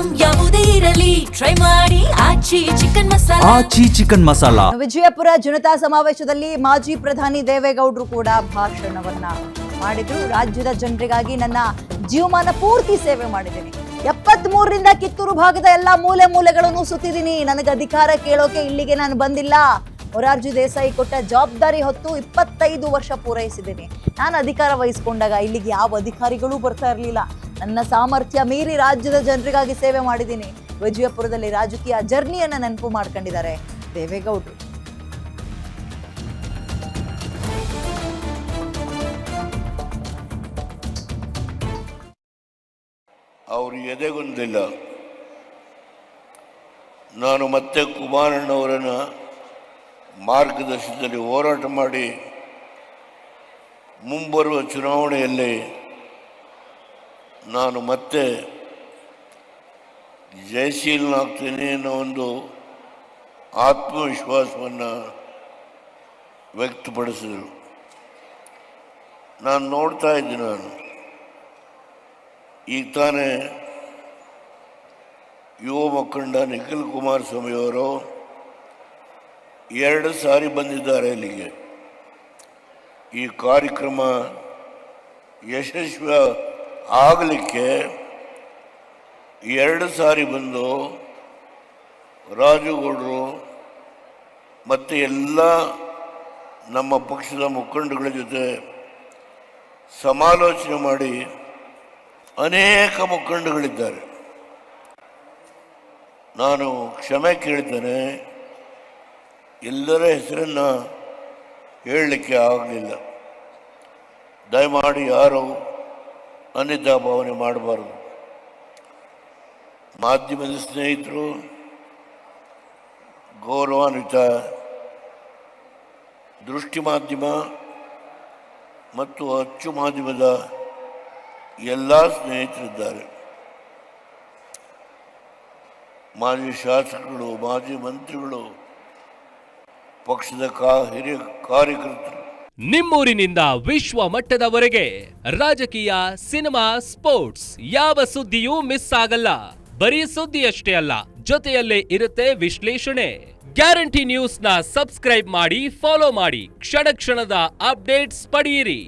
Item ಯಾವುದೇ ಇರಲಿ try ಮಾಡಿ ಆಚಿ ಚಿಕನ್ ಮಸಾಲಾ. ಆಚಿ ಚಿಕನ್ ಮಸಾಲಾ. ವಿಜಯಪುರ ಜನತಾ ಸಮಾವೇಶದಲ್ಲಿ ಮಾಜಿ ಪ್ರಧಾನಿ ದೇವೇಗೌಡರು ಕೂಡ ಭಾಷಣವನ್ನ ಮಾಡಿದ್ರು. ರಾಜ್ಯದ ಜನರಿಗಾಗಿ ನನ್ನ ಜೀವಮಾನ ಪೂರ್ತಿ ಸೇವೆ ಮಾಡಿದ್ದೀನಿ. 73ರಿಂದ ಕಿತ್ತೂರು ಭಾಗದ ಎಲ್ಲಾ ಮೂಲೆ ಮೂಲೆಗಳನ್ನು ಸುತ್ತಿದ್ದೀನಿ. ನನಗೆ ಅಧಿಕಾರ ಕೇಳೋಕೆ ಇಲ್ಲಿಗೆ ನಾನು ಬಂದಿಲ್ಲ. ಮೊರಾರ್ಜಿ ದೇಸಾಯಿ ಕೊಟ್ಟ ಜವಾಬ್ದಾರಿ ಹೊತ್ತು 25 ವರ್ಷ ಪೂರೈಸಿದ್ದೀನಿ. ನಾನು ಅಧಿಕಾರ ವಹಿಸಿಕೊಂಡಾಗ ಇಲ್ಲಿಗೆ ಯಾವ ಅಧಿಕಾರಿಗಳೂ ಬರ್ತಾ ಇರಲಿಲ್ಲ. ನನ್ನ ಸಾಮರ್ಥ್ಯ ಮೀರಿ ರಾಜ್ಯದ ಜನರಿಗಾಗಿ ಸೇವೆ ಮಾಡಿದ್ದೀನಿ. ವಿಜಯಪುರದಲ್ಲಿ ರಾಜಕೀಯ ಜರ್ನಿಯನ್ನ ನೆನಪು ಮಾಡ್ಕೊಂಡಿದ್ದಾರೆ ದೇವೇಗೌಡರು. ಅವರು ಎದೆಗೊಂದಿಲ್ಲ. ನಾನು ಮತ್ತೆ ಕುಮಾರಣ್ಣವರನ್ನು ಮಾರ್ಗದರ್ಶನದಲ್ಲಿ ಹೋರಾಟ ಮಾಡಿ ಮುಂಬರುವ ಚುನಾವಣೆಯಲ್ಲಿ ನಾನು ಮತ್ತೆ ಜಯಶೀಲನಾಗ್ತೀನಿ ಅನ್ನೋ ಒಂದು ಆತ್ಮವಿಶ್ವಾಸವನ್ನು ವ್ಯಕ್ತಪಡಿಸಿದರು. ನಾನು ನೋಡ್ತಾ ಇದ್ದೀನಿ. ಈಗ ತಾನೇ ಯುವ ಮುಖಂಡ ನಿಖಿಲ್ ಕುಮಾರಸ್ವಾಮಿಯವರು 2 ಸಾರಿ ಬಂದಿದ್ದಾರೆ ಇಲ್ಲಿಗೆ. ಈ ಕಾರ್ಯಕ್ರಮ ಯಶಸ್ವಿ ಆಗಲಿಕ್ಕೆ 2 ಸಾರಿ ಬಂದು ರಾಜುಗೌಡರು ಮತ್ತು ಎಲ್ಲ ನಮ್ಮ ಪಕ್ಷದ ಮುಖಂಡಗಳ ಜೊತೆ ಸಮಾಲೋಚನೆ ಮಾಡಿ ಅನೇಕ ಮುಖಂಡಗಳಿದ್ದಾರೆ. ನಾನು ಕ್ಷಮೆ ಕೇಳ್ತೇನೆ, ಎಲ್ಲರ ಹೆಸರನ್ನು ಹೇಳಲಿಕ್ಕೆ ಆಗಲಿಲ್ಲ. ದಯಮಾಡಿ ಯಾರು ಅನ್ಯತಾ ಭಾವನೆ ಮಾಡಬಾರ್ದು. ಮಾಧ್ಯಮದ ಸ್ನೇಹಿತರು, ಗೌರವಾನ್ವಿತ ದೃಷ್ಟಿ ಮಾಧ್ಯಮ ಮತ್ತು ಅಚ್ಚು ಮಾಧ್ಯಮದ ಎಲ್ಲ ಸ್ನೇಹಿತರಿದ್ದಾರೆ. ಮಾಜಿ ಶಾಸಕರು, ಮಾಜಿ ಮಂತ್ರಿಗಳು, ಪಕ್ಷದ ಹಿರಿಯ ಕಾರ್ಯಕರ್ತರು. ನಿಮ್ಮೂರಿನಿಂದ ವಿಶ್ವ ಮಟ್ಟದವರೆಗೆ ರಾಜಕೀಯ, ಸಿನಿಮಾ, ಸ್ಪೋರ್ಟ್ಸ್ ಯಾವ ಸುದ್ದಿಯೂ ಮಿಸ್ ಆಗಲ್ಲ. ಬರೀ ಸುದ್ದಿಯಷ್ಟೇ ಅಲ್ಲ, ಜೊತೆಯಲ್ಲೇ ಇರುತ್ತೆ ವಿಶ್ಲೇಷಣೆ. ಗ್ಯಾರಂಟಿ ನ್ಯೂಸ್ ನ ಸಬ್ಸ್ಕ್ರೈಬ್ ಮಾಡಿ, ಫಾಲೋ ಮಾಡಿ, ಕ್ಷಣ ಕ್ಷಣದ ಅಪ್ಡೇಟ್ಸ್ ಪಡೆಯಿರಿ.